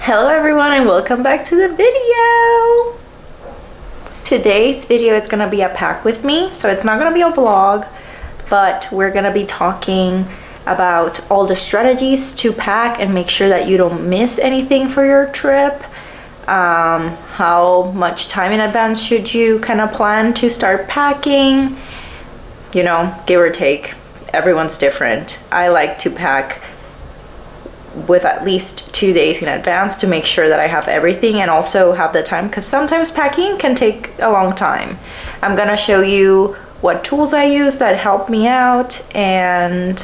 Hello everyone and welcome back to the video. Today's video is gonna be a pack with me, so it's not gonna be a vlog, but we're gonna be talking about all the strategies to pack and make sure that you don't miss anything for your trip. How much time in advance should you kind of plan to start packing? You know, give or take, everyone's different. I like to pack with at least 2 days in advance to make sure that I have everything and also have the time, because sometimes packing can take a long time. I'm gonna show you what tools I use that help me out, and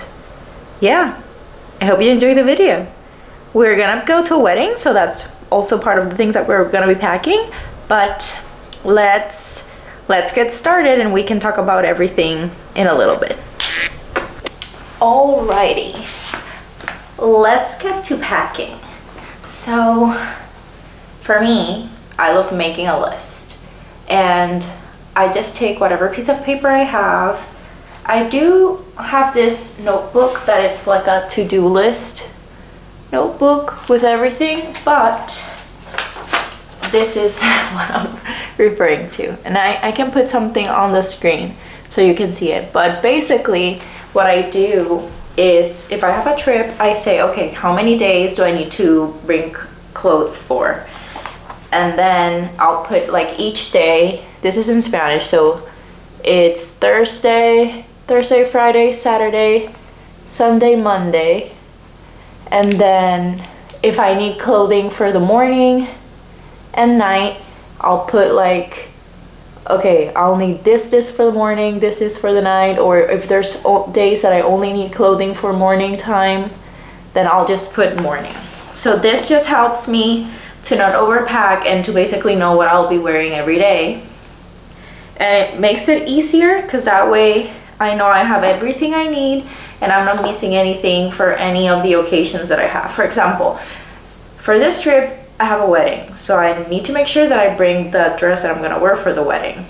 yeah, I hope you enjoy the video. We're gonna go to a wedding, so that's also part of the things that we're gonna be packing, but let's get started and we can talk about everything in a little bit. Alrighty. Let's get to packing. So for me, I love making a list, and I just take whatever piece of paper I have. I do have this notebook that it's like a to-do list notebook with everything, but this is what I'm referring to, and I can put something on the screen so you can see it. But basically what I do is, if I have a trip, I say, okay, how many days do I need to bring clothes for? And then I'll put like each day, this is in Spanish, so it's Thursday, Friday, Saturday, Sunday, Monday. And then if I need clothing for the morning and night, I'll put like, okay, I'll need this for the morning, this is for the night. Or if there's days that I only need clothing for morning time, then I'll just put morning. So this just helps me to not overpack and to basically know what I'll be wearing every day. And it makes it easier because that way I know I have everything I need and I'm not missing anything for any of the occasions that I have. For example, for this trip, I have a wedding, so I need to make sure that I bring the dress that I'm gonna wear for the wedding.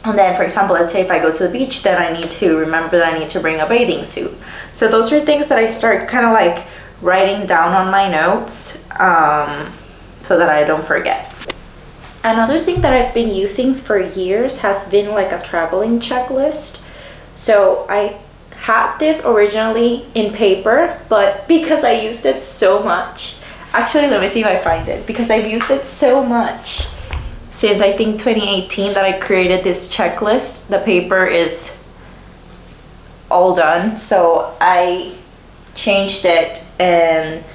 And then, for example, let's say if I go to the beach, then I need to remember that I need to bring a bathing suit. So those are things that I start kind of like writing down on my notes so that I don't forget. Another thing that I've been using for years has been like a traveling checklist. So I had this originally in paper, but because I used it so much, actually, let me see if I find it, because I've used it so much since I think 2018 that I created this checklist. The paper is all done, so I changed it and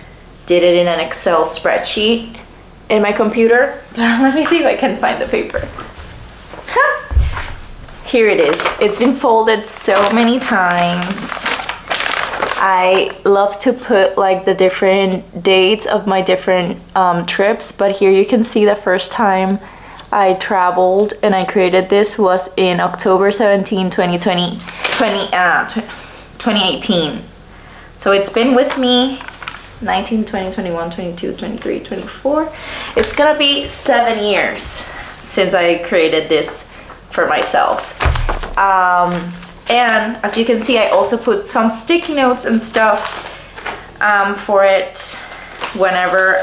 did it in an Excel spreadsheet in my computer. But let me see if I can find the paper. Here it is. It's been folded so many times. I love to put like the different dates of my different trips, but here you can see the first time I traveled and I created this was in October 17, 2018. So it's been with me 19, 20, 21, 22, 23, 24. It's gonna be 7 years since I created this for myself. And as you can see, I also put some sticky notes and stuff for it whenever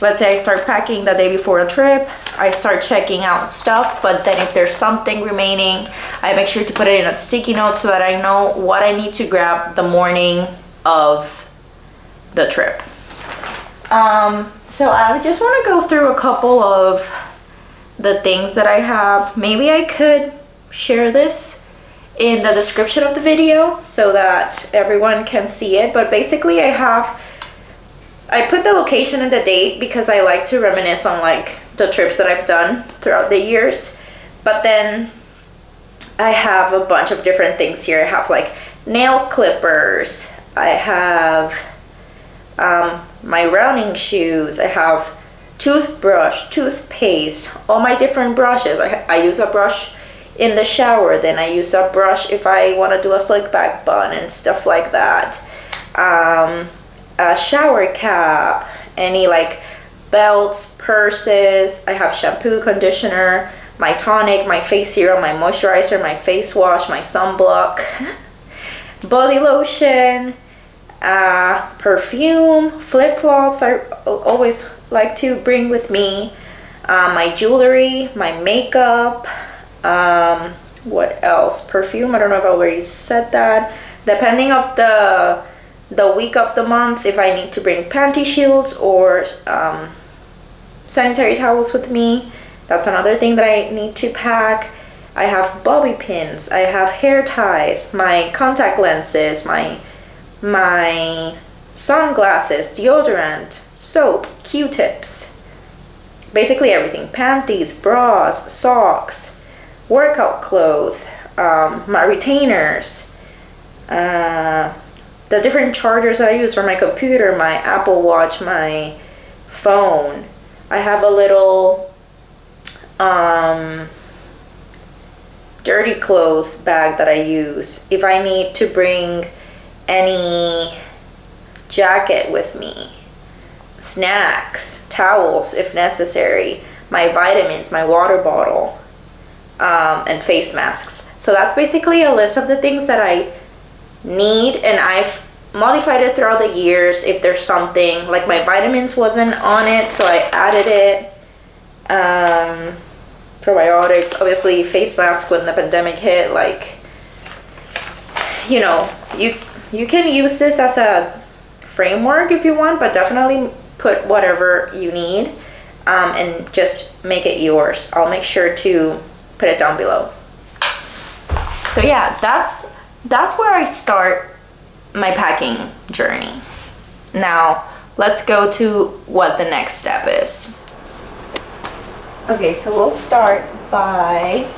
let's say I start packing the day before a trip, I start checking out stuff, but then if there's something remaining, I make sure to put it in a sticky note so that I know what I need to grab the morning of the trip. So I just want to go through a couple of the things that I have. Maybe I could share this in the description of the video so that everyone can see it, but basically I put the location and the date because I like to reminisce on like the trips that I've done throughout the years. But then I have a bunch of different things here. I have like nail clippers, I have my rounding shoes, I have toothbrush, toothpaste, all my different brushes. I use a brush in the shower, then I use a brush if I want to do a slick back bun and stuff like that. A shower cap, any like belts, purses. I have shampoo, conditioner, my tonic, my face serum, my moisturizer, my face wash, my sunblock, body lotion, perfume, flip-flops I always like to bring with me, my jewelry, my makeup, what else? Perfume, I don't know if I already said that. Depending of the week of the month, if I need to bring panty shields or sanitary towels with me, that's another thing that I need to pack. I have bobby pins, I have hair ties, my contact lenses, my sunglasses, deodorant, soap, Q-tips, basically everything, panties, bras, socks, workout clothes, my retainers, the different chargers I use for my computer, my Apple Watch, my phone. I have a little dirty clothes bag that I use if I need to bring any jacket with me, snacks, towels if necessary, my vitamins, my water bottle, and face masks. So that's basically a list of the things that I need, and I've modified it throughout the years. If there's something like my vitamins wasn't on it, so I added it. Probiotics, obviously face mask when the pandemic hit, like, you know, you can use this as a framework if you want, but definitely put whatever you need, and just make it yours. I'll make sure to put it down below. So yeah, that's where I start my packing journey. Now let's go to what the next step is. Okay, so we'll start by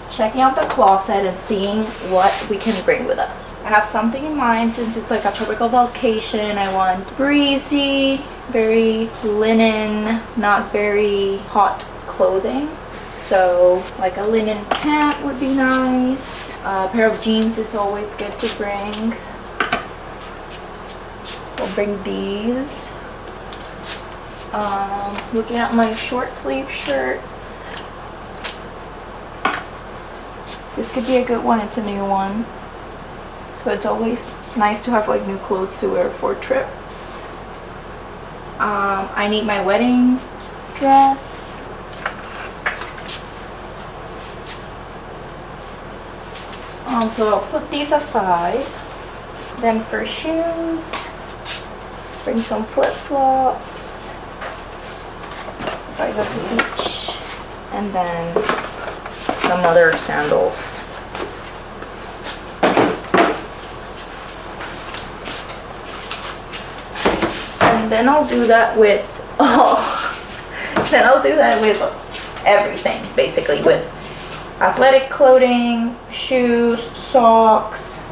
checking out the closet and seeing what we can bring with us. I have something in mind since it's like a tropical vacation. I want breezy, very linen, not very hot clothing. So like a linen pant would be nice. A pair of jeans, it's always good to bring. So I'll bring these. Looking at my short sleeve shirts. This could be a good one, it's a new one. So it's always nice to have like new clothes to wear for trips. I need my wedding dress. So I'll put these aside. Then for shoes, bring some flip-flops if I go to the beach, and then some other sandals. And then I'll do that with everything, basically, with athletic clothing, shoes, socks.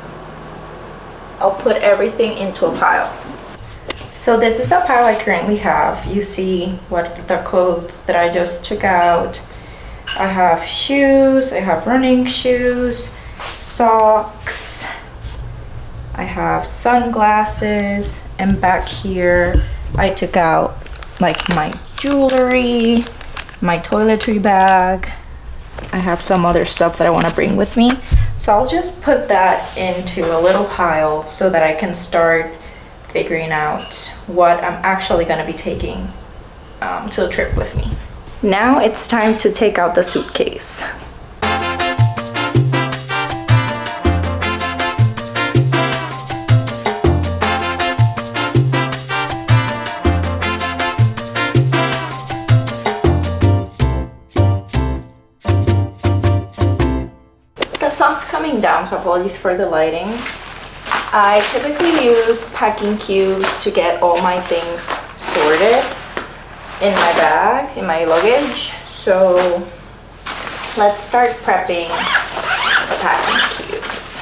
I'll put everything into a pile. So this is the pile I currently have. You see what the clothes that I just took out. I have shoes, I have running shoes, socks, I have sunglasses, and back here I took out like my jewelry, my toiletry bag. I have some other stuff that I want to bring with me. So I'll just put that into a little pile so that I can start figuring out what I'm actually going to be taking to the trip with me. Now it's time to take out the suitcase. The sun's coming down, so apologies for the lighting. I typically use packing cubes to get all my things sorted in my bag, in my luggage. So let's start prepping the packing cubes.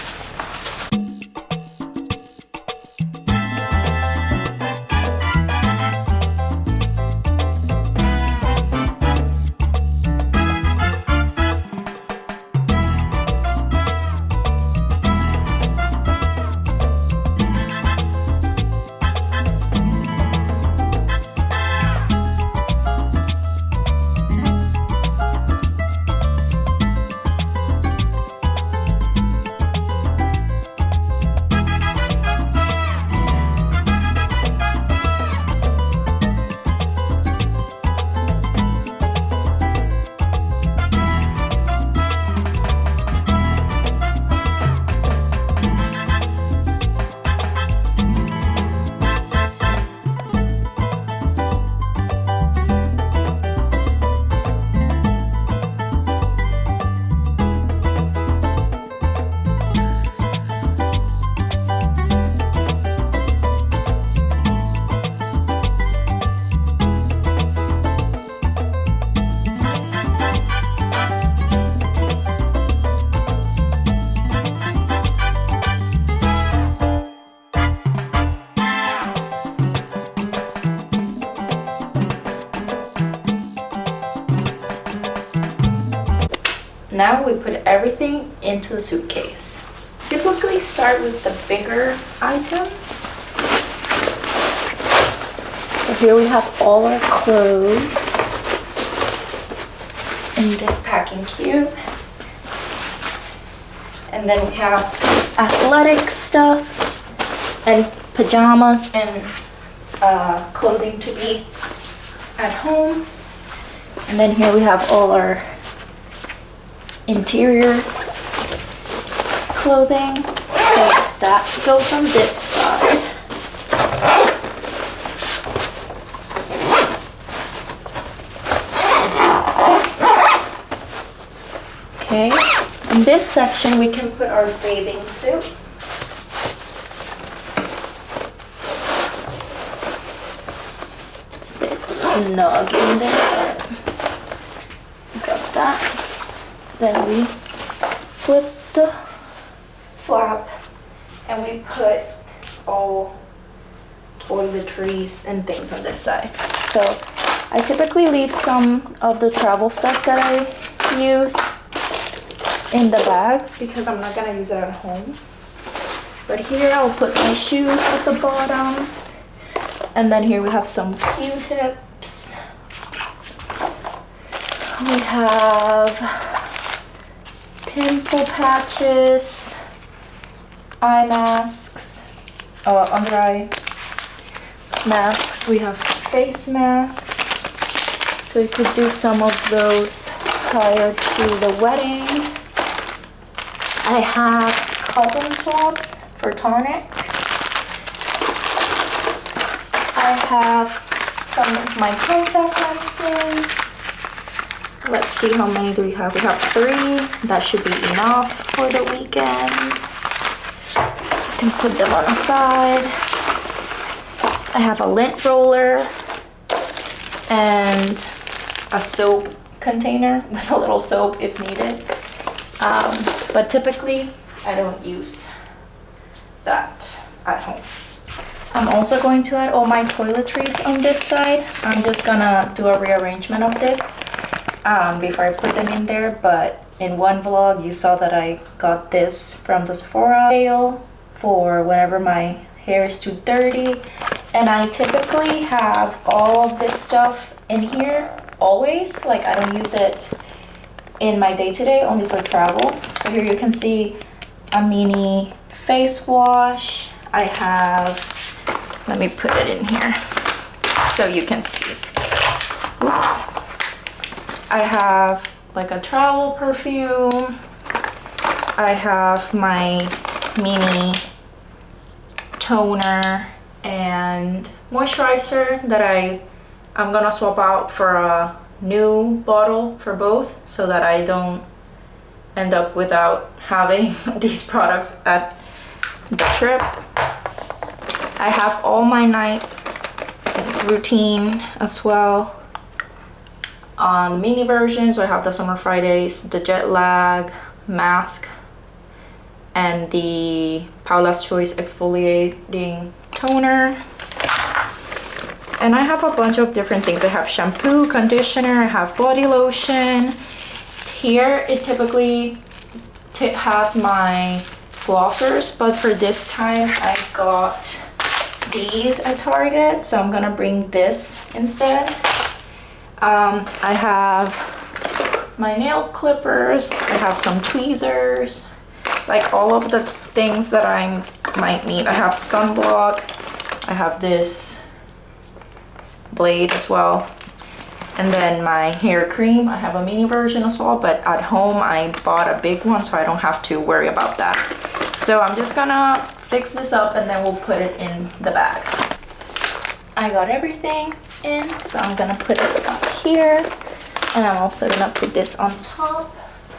now we put everything into the suitcase. Typically start with the bigger items. So here we have all our clothes in this packing cube. And then we have athletic stuff and pajamas and clothing to be at home. And then here we have all our interior clothing. So that goes on this side. Okay, in this section we can put our bathing suit. It's a bit snug in there. Got that. Then we flip the flap and we put all toiletries and things on this side. So I typically leave some of the travel stuff that I use in the bag because I'm not gonna use it at home. But here I'll put my shoes at the bottom. And then here we have some Q-tips. We have pimple patches, eye masks, under eye masks. We have face masks. So we could do some of those prior to the wedding. I have cotton swabs for tonic. I have some of my contact lenses. Let's see, how many do we have? We have 3. That should be enough for the weekend. You can put them on the side. I have a lint roller and a soap container with a little soap if needed. But typically I don't use that at home. I'm also going to add all my toiletries on this side. I'm just gonna do a rearrangement of this before I put them in there, but in one vlog you saw that I got this from the Sephora sale for whenever my hair is too dirty, and I typically have all of this stuff in here always. Like, I don't use it in my day-to-day, only for travel. So here you can see a mini face wash. I have, let me put it in here so you can see. Oops. I have like a travel perfume. I have my mini toner and moisturizer that I'm gonna swap out for a new bottle for both, so that I don't end up without having these products at the trip. I have all my night routine as well on mini version. So I have the Summer Fridays, the jet lag mask, and the Paula's Choice exfoliating toner. And I have a bunch of different things. I have shampoo, conditioner, I have body lotion. Here it typically has my flossers, but for this time I got these at Target, so I'm gonna bring this instead. I have my nail clippers, I have some tweezers, like all of the things that I might need. I have sunblock, I have this blade as well, and then my hair cream. I have a mini version as well, but at home I bought a big one, so I don't have to worry about that. So I'm just gonna fix this up and then we'll put it in the bag. I got everything in, so I'm gonna put it up here, and I'm also gonna put this on top.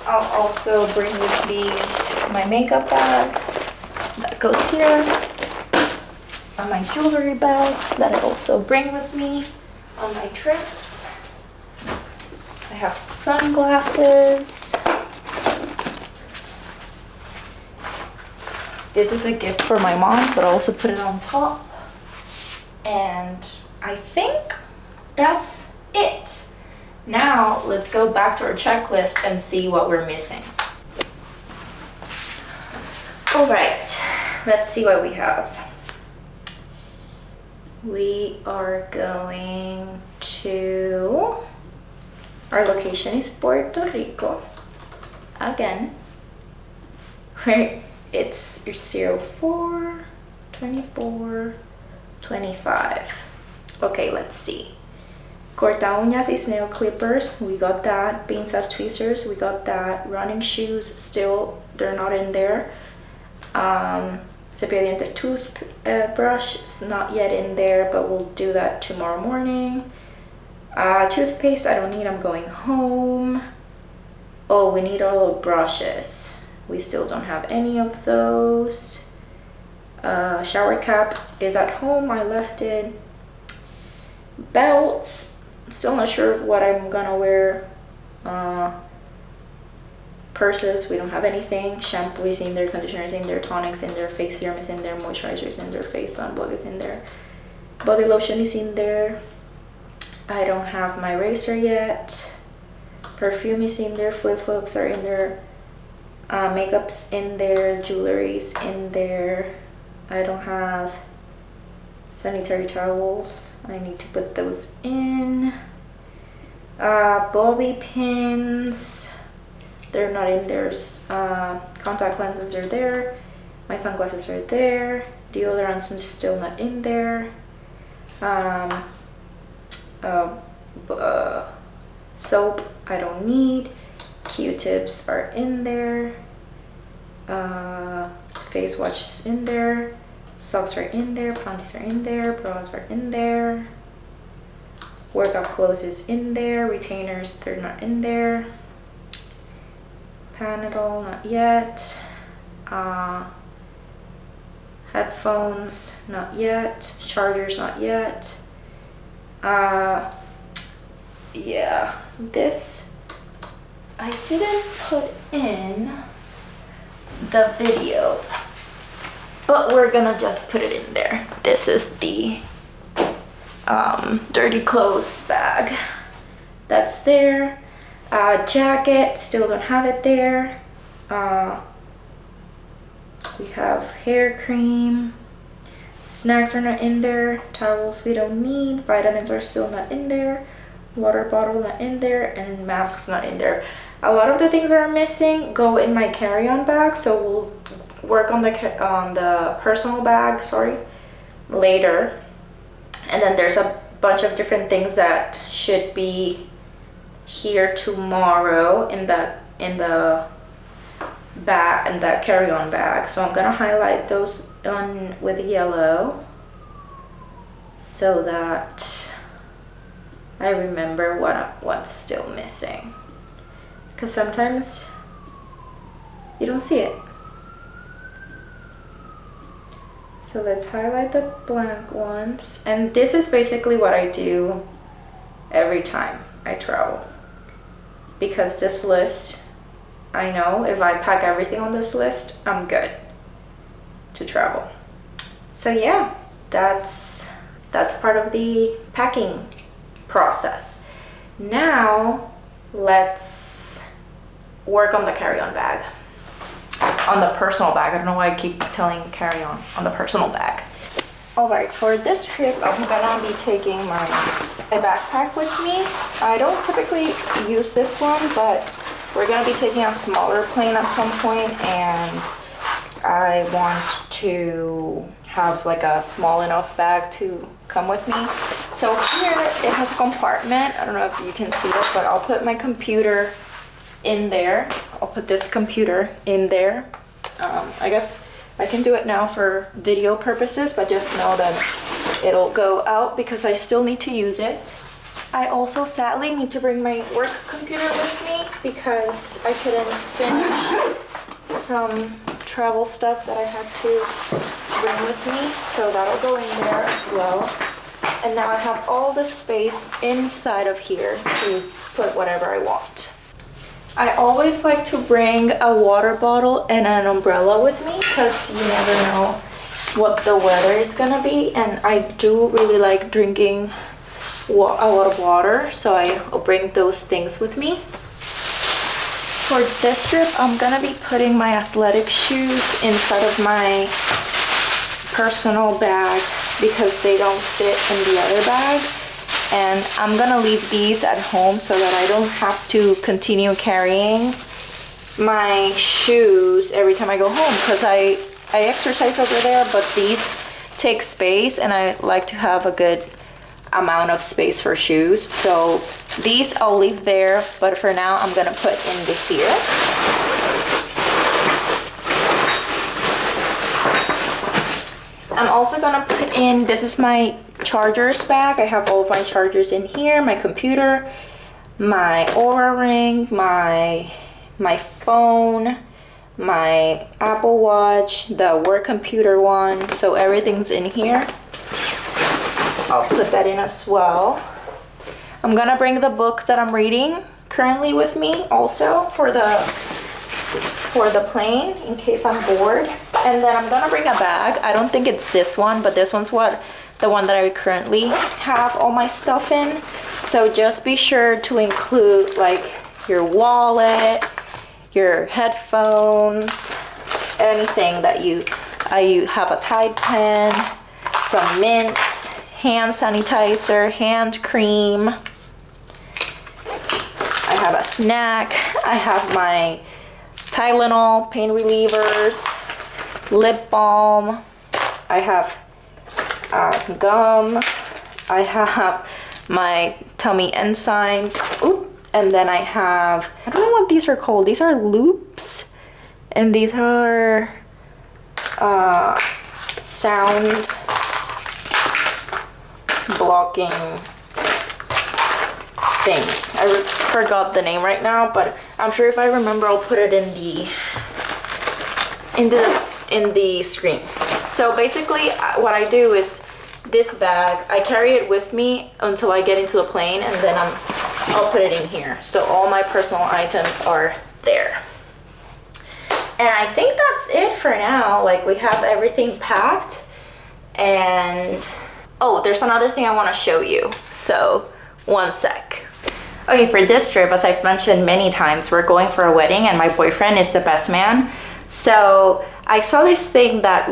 I'll also bring with me my makeup bag that goes here, and my jewelry bag that I also bring with me on my trips. I have sunglasses. This is a gift for my mom, but I'll also put it on top. And I think that's it. Now now let's go back to our checklist and see what we're missing. All right, let's see what we have. We are going to, our location is Puerto Rico. Again, where it's 04, 24, 25. Okay, let's see. Corta uñas y nail clippers, we got that. Pinzas, tweezers, we got that. Running shoes, still, they're not in there. Cepillo de dientes toothbrush is not yet in there, but we'll do that tomorrow morning. Toothpaste, I don't need, I'm going home. Oh, we need all brushes. We still don't have any of those. Shower cap is at home, I left it. Belts, still not sure of what I'm gonna wear. Purses, we don't have anything. Shampoo is in there, conditioner is in there, tonics in there, face serum is in there, moisturizer is in there, face sunblock is in there, body lotion is in there. I don't have my razor yet. Perfume is in there, flip-flops are in there, makeup's in there, jewelry's in there. I don't have sanitary towels, I need to put those in. Bobby pins, they're not in there. Contact lenses are there. My sunglasses are there. Deodorants is still not in there. Soap I don't need. Q-tips are in there. Face wash is in there. Socks are in there. Panties are in there. Bras are in there. Workout clothes is in there. Retainers, they're not in there. Panadol, not yet. Headphones, not yet. Chargers, not yet. Yeah, this I didn't put in the video, but we're gonna just put it in there. This is the dirty clothes bag that's there. Jacket, still don't have it there. We have hair cream. Snacks are not in there. Towels we don't need. Vitamins are still not in there. Water bottle not in there, and masks not in there. A lot of the things that are missing go in my carry-on bag, so we'll work on the personal bag, later. And then there's a bunch of different things that should be here tomorrow in the bag, and the carry-on bag. So I'm gonna highlight those on with yellow so that I remember what's still missing, because sometimes you don't see it. So let's highlight the blank ones, and this is basically what I do every time I travel, because this list, I know if I pack everything on this list, I'm good to travel. So yeah, that's part of the packing process. Now let's work on the carry-on bag, on the personal bag. I don't know why I keep telling carry-on, on the personal bag. All right, for this trip I'm gonna be taking my backpack with me. I don't typically use this one, but we're gonna be taking a smaller plane at some point, and I want to have like a small enough bag to come with me. So here it has a compartment. I don't know if you can see it, but I'll put my computer in there. I'll put this computer in there. I guess I can do it now for video purposes, but just know that it'll go out because I still need to use it. I also sadly need to bring my work computer with me because I couldn't finish some travel stuff that I had to bring with me, so that'll go in there as well. And now I have all the space inside of here to put whatever I want. I always like to bring a water bottle and an umbrella with me because you never know what the weather is gonna be, and I do really like drinking a lot of water, so I'll bring those things with me. For this trip, I'm gonna be putting my athletic shoes inside of my personal bag because they don't fit in the other bag. And I'm gonna leave these at home so that I don't have to continue carrying my shoes every time I go home, because I exercise over there, but these take space and I like to have a good amount of space for shoes. So these I'll leave there, but for now I'm gonna put in the here. I'm also gonna put in, this is my chargers bag. I have all of my chargers in here, my computer, my Oura ring, my phone, my Apple Watch, the work computer one. So everything's in here. I'll put that in as well. I'm gonna bring the book that I'm reading currently with me also for the plane in case I'm bored. And then I'm gonna bring a bag. I don't think it's this one, but this one's the one that I currently have all my stuff in. So just be sure to include like your wallet, your headphones, anything that you have, a Tide pen, some mints, hand sanitizer, hand cream. I have a snack. I have my Tylenol, pain relievers, lip balm. I have gum. I have my tummy enzymes. Ooh. And then I have, I don't know what these are called. These are loops. And these are sound blocking things. I forgot the name right now, but I'm sure if I remember I'll put it in the screen. So basically what I do is this bag, I carry it with me until I get into the plane, and then I'll put it in here. So all my personal items are there. And I think that's it for now. Like, we have everything packed. And oh, there's another thing I want to show you. So one sec. Okay, for this trip, as I've mentioned many times, we're going for a wedding and my boyfriend is the best man. So I saw this thing that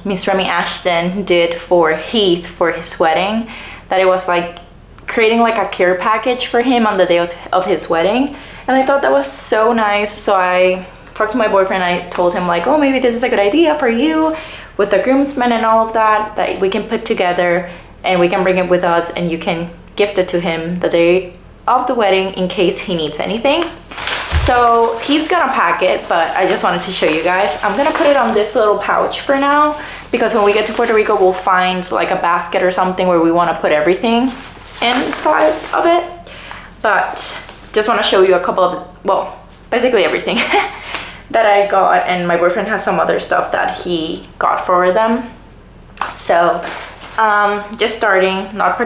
Miss Remy Ashton did for Heath for his wedding, that it was like creating like a care package for him on the day of his wedding. And I thought that was so nice. So I talked to my boyfriend. I told him like, oh, maybe this is a good idea for you with the groomsmen and all of that we can put together and we can bring it with us and you can gift it to him the day of the wedding in case he needs anything. So he's gonna pack it, but I just wanted to show you guys. I'm gonna put it on this little pouch for now because when we get to Puerto Rico, we'll find like a basket or something where we wanna put everything inside of it. But just wanna show you a couple of, well, basically everything that I got, and my boyfriend has some other stuff that he got for them. So just starting, not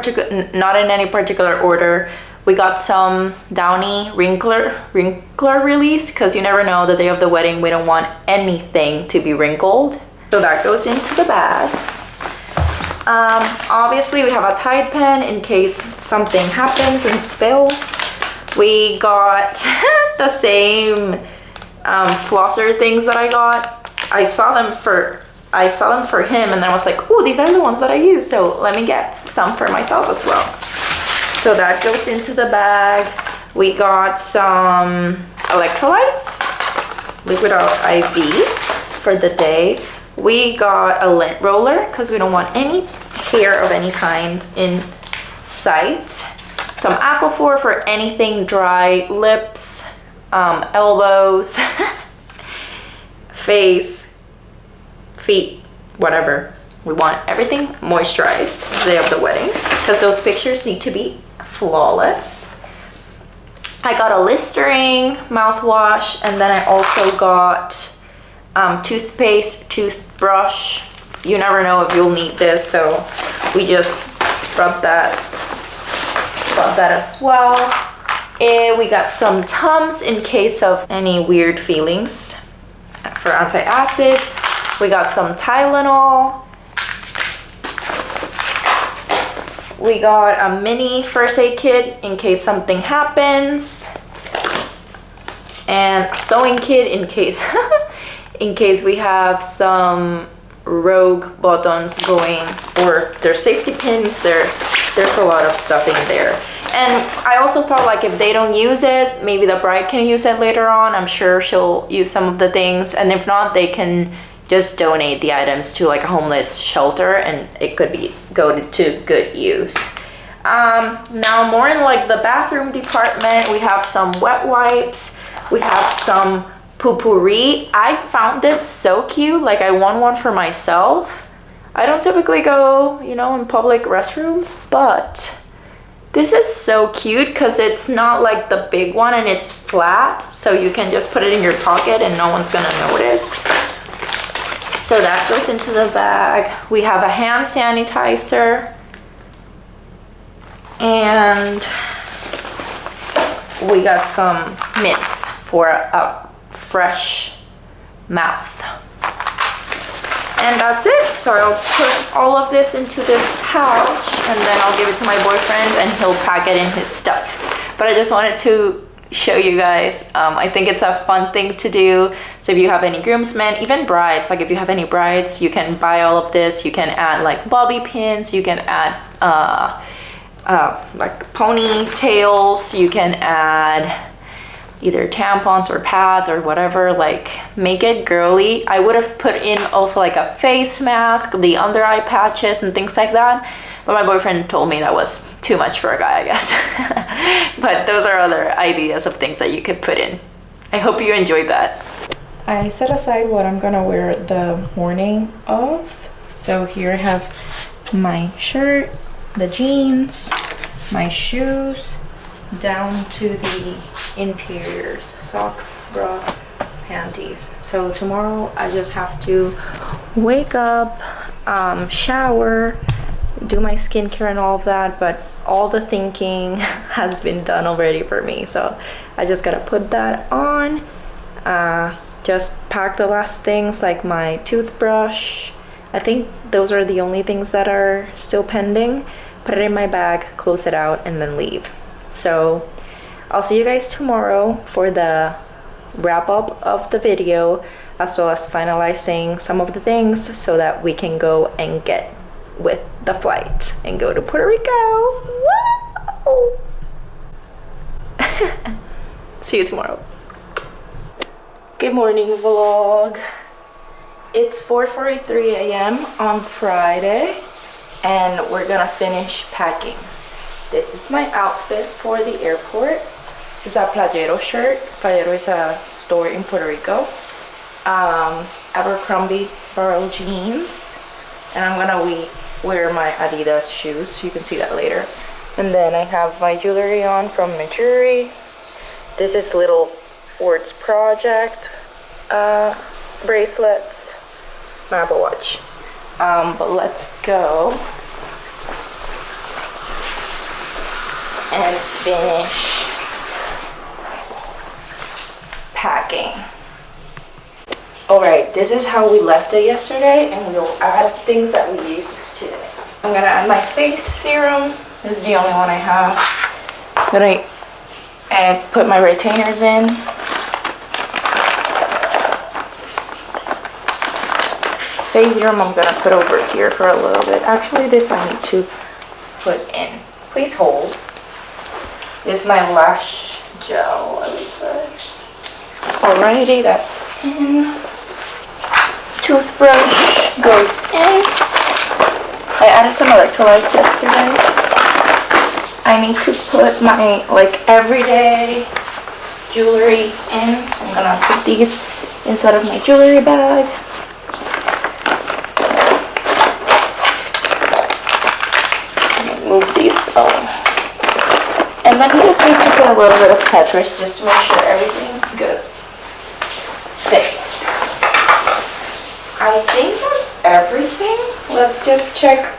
in any particular order. We got some Downy wrinkler release because you never know, the day of the wedding we don't want anything to be wrinkled. So that goes into the bag. Obviously we have a Tide pen in case something happens and spills. We got the same flosser things that I got. I saw them for him and then I was like, oh, these are the ones that I use, so let me get some for myself as well. So that goes into the bag. We got some electrolytes, liquid IV for the day. We got a lint roller because we don't want any hair of any kind in sight. Some Aquaphor for anything dry, lips, elbows, face, feet, whatever. We want everything moisturized the day of the wedding because those pictures need to be flawless. I got a Listerine mouthwash, and then I also got toothpaste, toothbrush. You never know if you'll need this, so we just brought that as well. And we got some Tums in case of any weird feelings for antacids. We got some Tylenol. We got a mini first aid kit in case something happens, and a sewing kit in case in case we have some rogue buttons going, or there's safety pins. There's a lot of stuff in there. And I also thought, like, if they don't use it, maybe the bride can use it later on. I'm sure she'll use some of the things, and if not, they can just donate the items to like a homeless shelter, and it could be go to good use. Now more in like the bathroom department, we have some wet wipes, we have some poo-pourri. I found this so cute, like I want one for myself. I don't typically go, you know, in public restrooms, but this is so cute because it's not like the big one and it's flat, so you can just put it in your pocket and no one's gonna notice. So that goes into the bag. We have a hand sanitizer, and we got some mints for a fresh mouth. And that's it. So I'll put all of this into this pouch, and then I'll give it to my boyfriend and he'll pack it in his stuff. But I just wanted to show you guys. I think it's a fun thing to do. So if you have any groomsmen, even brides, like if you have any brides, you can buy all of this. You can add like bobby pins, you can add like ponytails, you can add either tampons or pads or whatever, like make it girly. I would have put in also like a face mask, the under eye patches and things like that, but my boyfriend told me that was too much for a guy, I guess. But those are other ideas of things that you could put in. I hope you enjoyed that. I set aside what I'm gonna wear the morning of. So here I have my shirt, the jeans, my shoes, down to the interiors, socks, bra, panties. So tomorrow I just have to wake up, shower, do my skincare and all of that, but all the thinking has been done already for me. So I just gotta put that on, just pack the last things like my toothbrush. I think those are the only things that are still pending. Put it in my bag, close it out, and then leave. So I'll see you guys tomorrow for the wrap up of the video, as well as finalizing some of the things so that we can go and get with the flight and go to Puerto Rico. Woo! See you tomorrow. Good morning, vlog. It's 4:43 a.m. on Friday, and we're gonna finish packing. This is my outfit for the airport. This is a Playero shirt. Playero is a store in Puerto Rico. Abercrombie Barrel jeans, and I'm gonna wear my Adidas shoes. You can see that later. And then I have my jewelry on from my jewelry. This is Little Words Project bracelets, my Apple Watch. But let's go and finish packing. Alright, this is how we left it yesterday, and we'll add things that we used today. I'm gonna add my face serum. This is the only one I have. I'm gonna put my retainers in. Face serum I'm gonna put over here for a little bit. Actually, this I need to put in. Please hold. This is my lash gel, I would say. Alrighty, that's in. Toothbrush goes in. I added some electrolytes yesterday. I need to put my everyday jewelry in, so I'm gonna put these inside of my jewelry bag. Move these and then we just need to put a little bit of Tetris just to make sure everything good fits. I think that's everything. Let's just check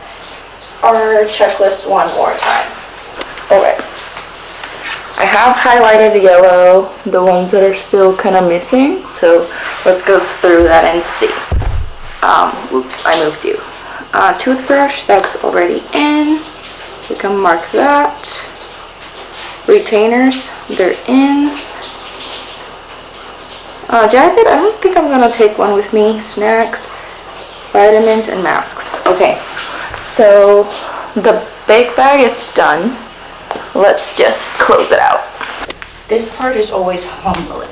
our checklist one more time. Alright, I have highlighted yellow, the ones that are still kind of missing, so let's go through that and see. Oops, I moved you. Toothbrush, that's already in. We can mark that. Retainers, they're in. Jacket, I don't think I'm gonna take one with me. Snacks, vitamins, and masks. Okay, so the big bag is done. Let's just close it out. This part is always humbling.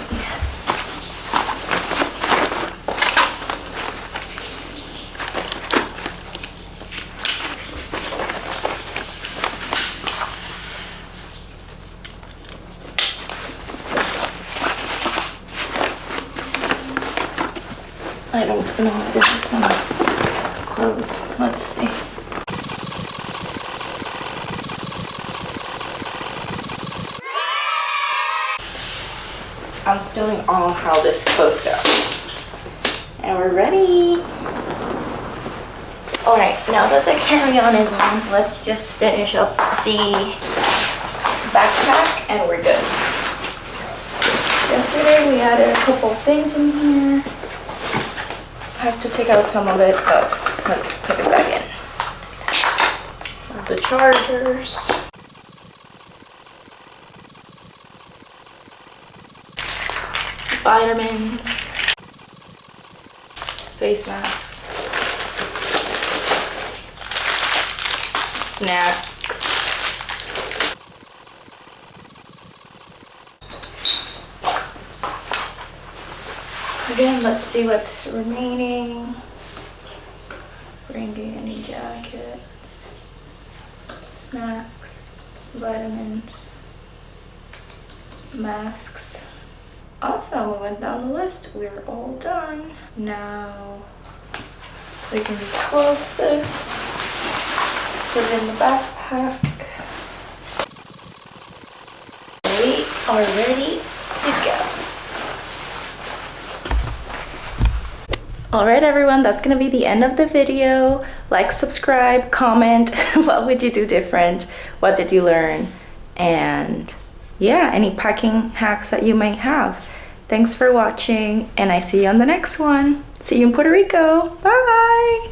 I don't know if this is gonna close. Let's see. I'm still in awe how this closed out. And we're ready. All right, now that the carry-on is on, let's just finish up the backpack and we're good. Yesterday we added a couple things in here. I have to take out some of it, but let's put it back in. The chargers. Vitamins. Face masks. Snacks. Again, let's see what's remaining. Bringing any jackets, snacks, vitamins, masks. Awesome, we went down the list. We're all done. Now we can just close this, put it in the backpack. We are ready to go. Alright everyone, that's gonna be the end of the video. Like, subscribe, comment. What would you do different? What did you learn? And yeah, any packing hacks that you might have. Thanks for watching, and I see you on the next one. See you in Puerto Rico. Bye!